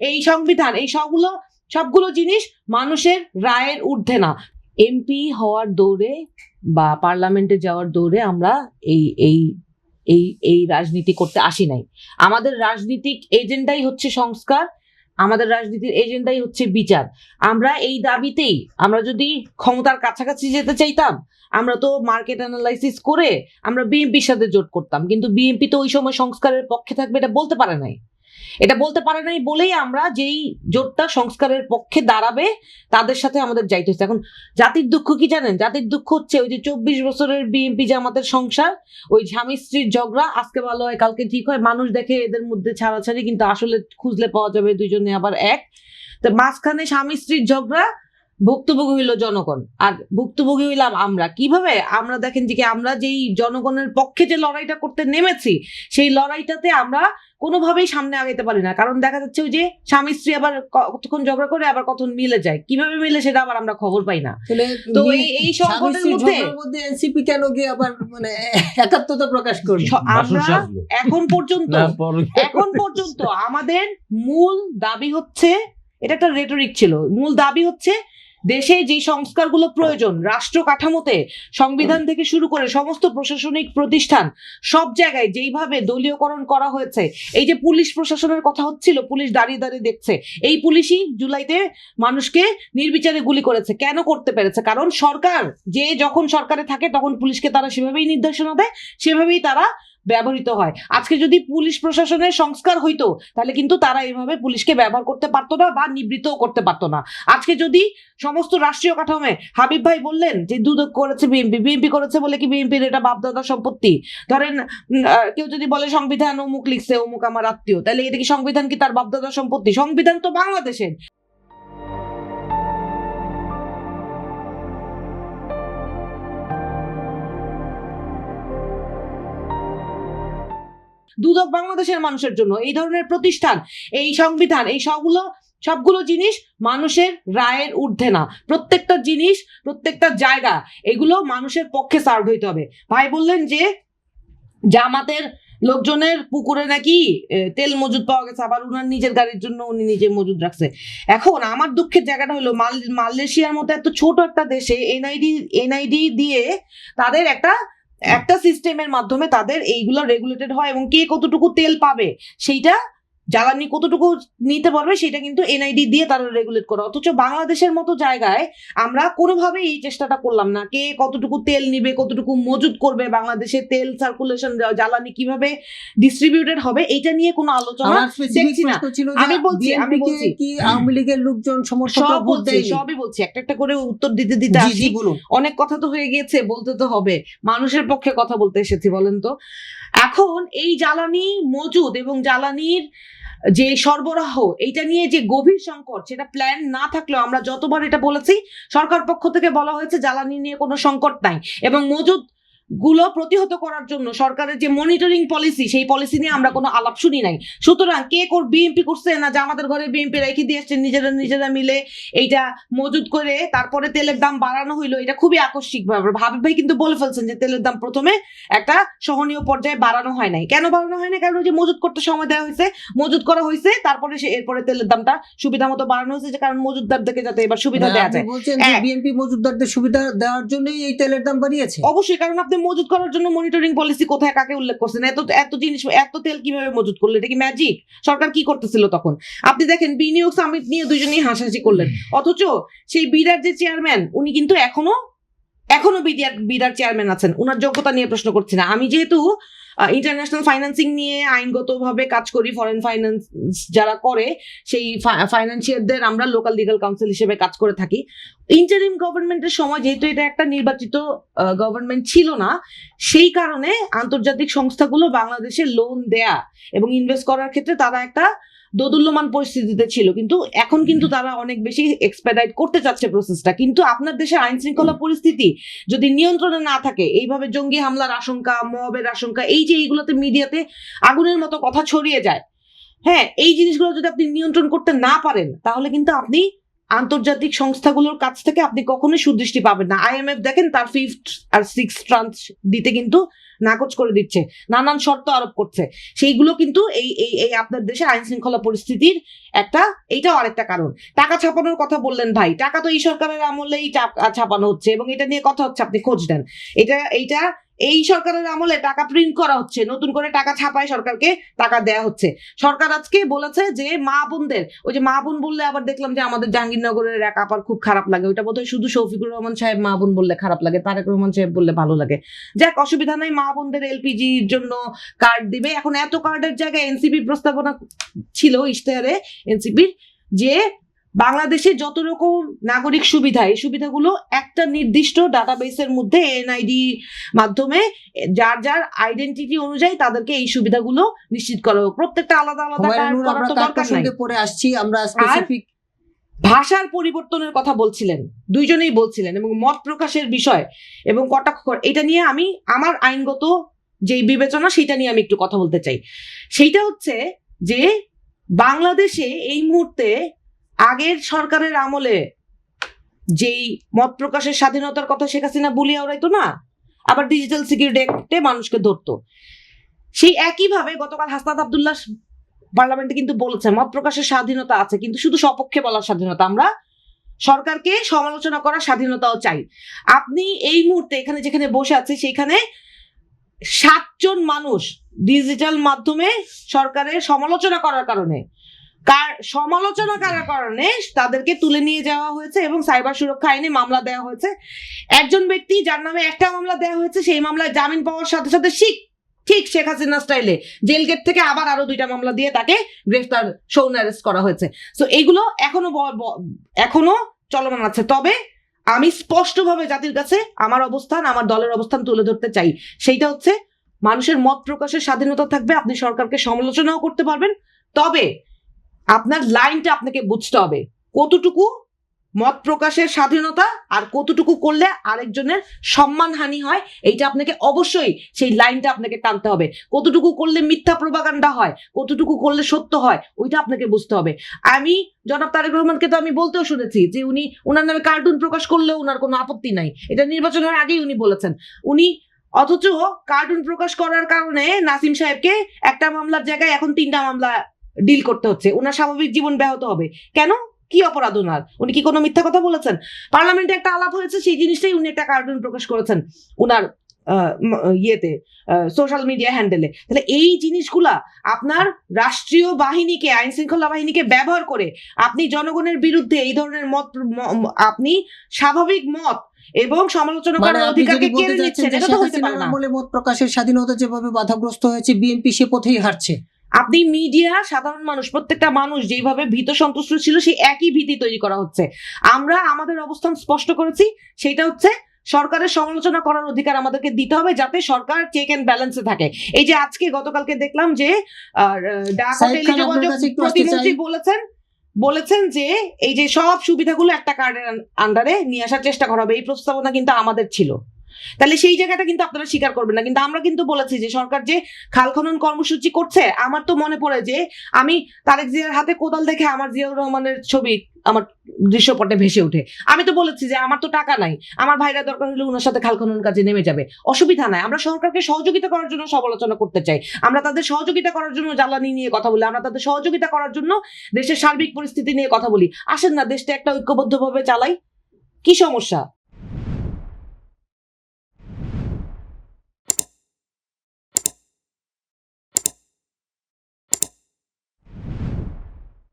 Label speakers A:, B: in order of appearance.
A: এই সংবিধান, এই সবগুলো জিনিস মানুষের রায়ের ঊর্ধ্বে না। এমপি হওয়ার দৌড়ে বা পার্লামেন্টে যাওয়ার দৌড়ে আমরা এই এই এই এই রাজনীতি করতে আসি নাই। আমাদের রাজনীতিক এজেন্ডাই হচ্ছে সংস্কার, আমাদের রাজনীতির এজেন্ডাই হচ্ছে বিচার। আমরা এই দাবিতেই, আমরা যদি ক্ষমতার কাছাকাছি যেতে চাইতাম, আমরা তো মার্কেট অ্যানালাইসিস করে আমরা বিএনপির সাথে জোট করতাম, কিন্তু বিএনপি তো ওই সময় সংস্কারের পক্ষে থাকবে এটা বলতে পারে নাই। এটা বলতে পারে নাই বলেই আমরা যেই জোটটা সংস্কারের পক্ষে দাঁড়াবে তাদের সাথে আমাদের যাইতে হচ্ছে। এখন জাতির দুঃখ কি জানেন? জাতির দুঃখ হচ্ছে ওই যে 24 বছরের বিএনপি জামাতের সংসার, ওই স্বামী স্ত্রীর ঝগড়া, আজকে ভালো হয় কালকে ঠিক হয়, মানুষ দেখে এদের মধ্যে ছাড়াছাড়ি, কিন্তু আসলে খুঁজলে পাওয়া যাবে দুইজনে আবার এক। তো মাঝখানে স্বামী স্ত্রীর ঝগড়া, ভুক্তভোগী হইল জনগণ, আর ভুক্তভোগী হইলাম আমরা। কিভাবে? আমরা দেখেন যে আমরা যেই জনগণের পক্ষে যে লড়াইটা করতে নেমেছি, সেই লড়াইটাতে আমরা কোনোভাবেই সামনে আগাইতে পারি না। কারণ দেখা যাচ্ছে ওই যে স্বামী স্ত্রী আবার কতক্ষণ ঝগড়া করে আবার কতক্ষণ মিলে যায়, কিভাবে মিলে সেটা আবার আমরা খবর পাই না। তো এই সংকটের মধ্যে
B: এনসিপি কেন গিয়ে আবার মানে একাত্মতা প্রকাশ করবে?
A: আমরা এখন পর্যন্ত আমাদের মূল দাবি হচ্ছে, এটা একটা রেটরিক ছিল, মূল দাবি হচ্ছে দেশে যে সংস্কারগুলো প্রয়োজন, রাষ্ট্র কাঠামোতে সংবিধান থেকে শুরু করে সমস্ত প্রশাসনিক প্রতিষ্ঠান সব জায়গায় যেইভাবে দলীয়করণ করা হয়েছে। এই যে পুলিশ প্রশাসনের কথা হচ্ছিল, পুলিশ দাঁড়িয়ে দাঁড়িয়ে দেখছে, এই পুলিশই জুলাইতে মানুষকে নির্বিচারে গুলি করেছে। কেন করতে পেরেছে? কারণ সরকার যখন সরকারে থাকে তখন পুলিশকে তারা সেভাবেই নির্দেশনা দেয়, সেভাবেই তারা ব্যবহৃত হয়। আজকে যদি পুলিশ প্রশাসনের সংস্কার হইতো তাহলে কিন্তু তারা এইভাবে পুলিশকে ব্যবহার করতে পারতো না বা নিবৃত্তও করতে পারতো না। আজকে যদি সমস্ত রাষ্ট্রীয় কাঠামো, হাবিব ভাই বললেন যে দুদক করেছে বিএনপি করেছে বলে কি বিএনপির এটা বাপদাদার সম্পত্তি? ধরেন কেউ যদি বলে সংবিধান অমুক লিখছে, অমুক আমার আত্মীয়, তাহলে এটা কি সংবিধান কি তার বাপদাদার সম্পত্তি? সংবিধান তো বাংলাদেশের। দুদক বাংলাদেশের মানুষের জন্য, এই ধরনের প্রতিষ্ঠান, এই সংবিধান, এই সবগুলো জিনিস মানুষের রায়ের ঊর্ধ্বে না। প্রত্যেকটা জিনিস, প্রত্যেকটা জায়গা, এগুলো মানুষের পক্ষে সার্ভ হইতে হবে। ভাই বললেন যে জামাতের লোকজনের পুকুরে নাকি তেল মজুদ পাওয়া গেছে, আবার উনার নিজের গাড়ির জন্য উনি নিজে মজুদ রাখছে। এখন আমার দুঃখের জায়গাটা হলো মালয়েশিয়ার মতো এত ছোট একটা দেশে এনআইডি দিয়ে তাদের একটা সিস্টেমের মাধ্যমে তাদের এইগুলো রেগুলেটেড হয়, এবং কে কতটুকু তেল পাবে, সেইটা জ্বালানি কতটুকু নিতে পারবে, সেটা কিন্তু এনআইডি দিয়ে তারা রেগুলেট করে। অথচ বাংলাদেশের মতো জায়গায় আমরা কোনোভাবেই এই চেষ্টাটা করলাম না। কে কতটুকু তেল নিবে, কতটুকু মজুদ করবে, বাংলাদেশে তেল সার্কুলেশন, জ্বালানি কিভাবে ডিস্ট্রিবিউটেড হবে, এটা নিয়ে কোনো আলোচনা দেখছি না। আমি বলছি
B: কি আওয়ামী লীগের লোকজন
A: সবই বলছি, একটা করে উত্তর দিতে আসি। অনেক কথা তো হয়ে গিয়েছে, বলতে তো হবে, মানুষের পক্ষে কথা বলতে এসেছি। বলেন তো, এখন এই জ্বালানি মজুদ এবং জ্বালানির যে সরবরাহ, এইটা নিয়ে যে গভীর সংকট, সেটা প্ল্যান না থাকলেও আমরা যতবার এটা বলেছি, সরকার পক্ষ থেকে বলা হয়েছে জ্বালানি নিয়ে কোনো সংকট নাই, এবং মজুদ গুলো প্রতিহত করার জন্য সরকারের যে মনিটরিং পলিসি, সেই পলিসি নিয়ে আমরা কোনো আলাপ শুনি নাই। সুতরাং বিএনপি করছে না যে আমাদের ঘরে বিএনপি রেখে দিয়ে আসছে নিজেরা মিলে এইটা মজুদ করে, তারপরে তেলের দাম বাড়ানো হইলো, এটা খুবই আকস্মিক ভাবে। হাবিব ভাই কিন্তু বলে ফেলছেন যে তেলের দাম প্রথমে একটা সহনীয় পর্যায়ে বাড়ানো হয় নাই। কেন বাড়ানো হয় না? কারণ যে মজুদ করতে সময় দেওয়া হয়েছে, মজুদ করা হয়েছে, তারপরে এরপরে তেলের দামটা সুবিধা মতো বাড়ানো হয়েছে, কারণ মজুদদারদেরকে যাতে এবার সুবিধা দেওয়া যায়।
B: বিএনপি মজুদদারদের সুবিধা দেওয়ার জন্যই এই তেলের দাম বাড়িয়েছে।
A: অবশ্যই, কারণ আপনি মজুদ করার জন্য মনিটরিং পলিসি কোথায় কাকে উল্লেখ করছেন? এত জিনিস, এত তেল কিভাবে মজুদ করলো? এটা কি ম্যাজিক? সরকার কি করতেছিল তখন? আপনি দেখেন বিনিয়োগ সামিট নিয়ে দুজনেই হাসাহাসি করলেন, অথচ সেই বিডার যে চেয়ারম্যান, উনি কিন্তু এখনো বিডার চেয়ারম্যান আছেন। উনার যোগ্যতা নিয়ে প্রশ্ন করছি না। আমি যেহেতু ইন্টারন্যাশনাল ফাইন্যান্সিং নিয়ে আইনগতভাবে কাজ করি, ফরেন ফাইন্যান্স যারা করে সেই ফাইন্যান্সিয়ারদের আমরা লোকাল লিগাল কাউন্সিল হিসেবে কাজ করে থাকি। ইন্টারিম গভর্নমেন্টের সময় যেহেতু এটা একটা নির্বাচিত গভর্নমেন্ট ছিল না, সেই কারণে আন্তর্জাতিক সংস্থাগুলো বাংলাদেশে লোন দেয়া এবং ইনভেস্ট করার ক্ষেত্রে তারা একটা দোদুল্যমান পরিস্থিতিতে ছিল, কিন্তু এখন কিন্তু তারা অনেক বেশি এক্সপেডাইট করতে চাচ্ছে প্রসেসটা। কিন্তু আপনার দেশের আইন শৃঙ্খলা পরিস্থিতি যদি নিয়ন্ত্রণে না থাকে, এইভাবে জঙ্গি হামলার আশঙ্কা, মবের আশঙ্কা, এই যে এইগুলোতে মিডিয়াতে আগুনের মতো কথা ছড়িয়ে যায়, হ্যাঁ, এই জিনিসগুলো যদি আপনি নিয়ন্ত্রণ করতে না পারেন, তাহলে কিন্তু আপনি আন্তর্জাতিক সংস্থাগুলোর কাছ থেকে আপনি কখনোই সুদৃষ্টি পাবেন না। IMF দেখেন তার 5th আর 6th ট্রান্স দিতে কিন্তু নাকচ করে দিচ্ছে, নানান শর্ত আরোপ করছে। সেইগুলো কিন্তু এই এই এই আপনার দেশে আইন শৃঙ্খলা পরিস্থিতির এইটাও আরেকটা কারণ। টাকা ছাপানোর কথা বললেন ভাই, টাকা তো এই সরকারের আমলেই ছাপানো হচ্ছে এবং এটা নিয়ে কথা হচ্ছে, আপনি খোঁজ দেন। এইটা এই সরকারের আমলে টাকা প্রিন্ট করা হচ্ছে, নতুন করে টাকা ছাপায় সরকারকে টাকা দেয়া হচ্ছে। সরকার আজকে বলেছে যে মা বোনদের, ওই যে মা বোন বললে আবার দেখলাম যে আমাদের জাহাঙ্গীরনগরের এক আপার খুব খারাপ লাগে, ওইটা বোধহয় শুধু শফিকুর রহমান সাহেব মা বোন বললে খারাপ লাগে, তারেক রহমান সাহেব বললে ভালো লাগে। যাক, অসুবিধা নাই, মা বোনদের LPGর জন্য কার্ড দিবে। এখন এত কার্ডের জায়গায় এনসিপির প্রস্তাবনা ছিল ইশতেহারে এনসিপির, যে বাংলাদেশে যত রকম নাগরিক সুবিধা, এই সুবিধাগুলো একটা নির্দিষ্ট ডাটাবেসের মধ্যে NID মাধ্যমে যার যার আইডেন্টিটি অনুযায়ী তাদেরকে এই সুবিধাগুলো নিশ্চিত করা হোক। প্রত্যেকটা আলাদা আলাদা কার্ড করার তো দরকার নাই।
B: পরে আসছি আমরা স্পেসিফিক
A: ভাষার পরিবর্তনের কথা বলছিলেন, দুইজনেই বলছিলেন, এবং মত প্রকাশের বিষয় এবং কটাক্ষ, এটা নিয়ে আমি আমার আইনগত যে বিবেচনা সেটা নিয়ে আমি একটু কথা বলতে চাই। সেইটা হচ্ছে যে বাংলাদেশে এই মুহূর্তে আগের সরকারের আমলে যেই মত প্রকাশের স্বাধীনতার কথা শেখ হাসিনা বলিয়া ওরাইতো না, আবার ডিজিটাল সিকিউরিটি অ্যাক্টে মানুষকে ধরতো, সেই একইভাবে গতকাল হাসনাত আব্দুল্লাহ পার্লামেন্টে কিন্তু বলেছে মত প্রকাশের স্বাধীনতা আছে, কিন্তু শুধু সপক্ষে বলার স্বাধীনতা, আমরা সরকারকে সমালোচনা করার স্বাধীনতাও চাই। আপনি এই মুহূর্তে এখানে যেখানে বসে আছে সেখানে 7 জন মানুষ ডিজিটাল মাধ্যমে সরকারের সমালোচনা করার কারণে তাদেরকে তুলে নিয়ে যাওয়া হয়েছে এবং সাইবার সুরক্ষা আইনে মামলা দেওয়া হয়েছে। একজন ব্যক্তি যার নামে একটা মামলা দেওয়া হয়েছে, সেই মামলায় জামিন পাওয়ার সাথে সাথে ঠিক শেখ হাসিনা স্টাইলে জেল গেট থেকে আবার আরো 2টা মামলা দিয়ে তাকে গ্রেফতার, সৌন অ্যারেস্ট করা হয়েছে। সো এইগুলো এখনো চলমান আছে। তবে আমি স্পষ্টভাবে জাতির কাছে আমার অবস্থান, আমার দলের অবস্থান তুলে ধরতে চাই। সেইটা হচ্ছে মানুষের মত প্রকাশের স্বাধীনতা থাকবে, আপনি সরকারকে সমালোচনাও করতে পারবেন, তবে আপনার লাইনটা আপনাকে বুঝতে হবে, কতটুকু মত প্রকাশের স্বাধীনতা আর কতটুকু করলে আরেকজনের সম্মানহানি হয়, এইটা আপনাকে অবশ্যই সেই লাইনটা আপনাকে টানতে হবে। কতটুকু করলে মিথ্যা প্রোপাগান্ডা হয়, কতটুকু করলে সত্য হয়, ওইটা আপনাকে বুঝতে হবে। আমি জনাব তারেক রহমানকে তো আমি বলতেও শুনেছি যে উনার নামে কার্টুন প্রকাশ করলেও উনার কোনো আপত্তি নাই, এটা নির্বাচনের আগেই উনি বলেছেন। অথচ কার্টুন প্রকাশ করার কারণে নাসিম সাহেবকে একটা মামলার জায়গায় এখন 3টা মামলা ডিল করতে হচ্ছে, উনার স্বাভাবিক জীবন ব্যাহত হবে কেন? কি অপরাধ ওনার? উনি কি কোনো মিথ্যা কথা বলেছেন? পার্লামেন্টে একটা আলাপ হয়েছে, সেই জিনিসটাই উনি একটা কার্টুন প্রকাশ করেছেন উনার সোশ্যাল মিডিয়া হ্যান্ডেলে। তাহলে এই জিনিসগুলা আপনার রাষ্ট্রীয় বাহিনীকে, আইন শৃঙ্খলা বাহিনীকে ব্যবহার করে আপনি জনগণের বিরুদ্ধে এই ধরনের মত, আপনি স্বাভাবিক মত এবং সমালোচনা করার অধিকারকে কেড়ে নিচ্ছেন, এটা তো হতে পারে না।
B: মত প্রকাশের স্বাধীনতা যেভাবে বাধাগ্রস্ত হয়েছে, বিএনপি সে পথেই হাঁটছে।
A: আপনি মিডিয়া, সাধারণ মানুষ, প্রত্যেকটা মানুষ যেভাবে ভীত সন্ত্রস্ত ছিল, সেই একই ভীতি তৈরি করা হচ্ছে। আমরা আমাদের অবস্থান স্পষ্ট করেছি, সেটা হচ্ছে সরকারের সমালোচনা করার অধিকার আমাদেরকে দিতে হবে, যাতে সরকার চেক এন্ড ব্যালেন্সে থাকে। এই যে আজকে গতকালকে দেখলাম যে ডাক ও টেলিযোগাযোগ প্রতিমন্ত্রী বলেছেন যে এই যে সব সুবিধাগুলো একটা কার্ডের আন্ডারে নিয়ে আসার চেষ্টা করা হবে, এই প্রস্তাবনা কিন্তু আমাদের ছিল। তাহলে সেই জায়গাটা কিন্তু আপনারা স্বীকার করবেন না। কিন্তু আমরা কিন্তু বলেছি যে সরকার যে খাল খনন কর্মসূচি করছে, আমার তো মনে পড়ে যে আমি তারেক জিয়ার হাতে কোদাল দেখে আমার জিয়াউর রহমানের ছবি আমার দৃশ্যপটে ভেসে ওঠে। আমি তো বলেছি যে আমার তো টাকা নাই, আমার ভাইরা দরকার হলে ওনার সাথে খাল খনন কাজে নেমে যাবে, অসুবিধা নাই। আমরা সরকারকে সহযোগিতা করার জন্য সমালোচনা করতে চাই, আমরা তাদের সহযোগিতা করার জন্য জ্বালানি নিয়ে কথা বলি, আমরা তাদের সহযোগিতা করার জন্য দেশের সার্বিক পরিস্থিতি নিয়ে কথা বলি। আসেন না, দেশটা একটা ঐক্যবদ্ধভাবে চালাই, কি সমস্যা?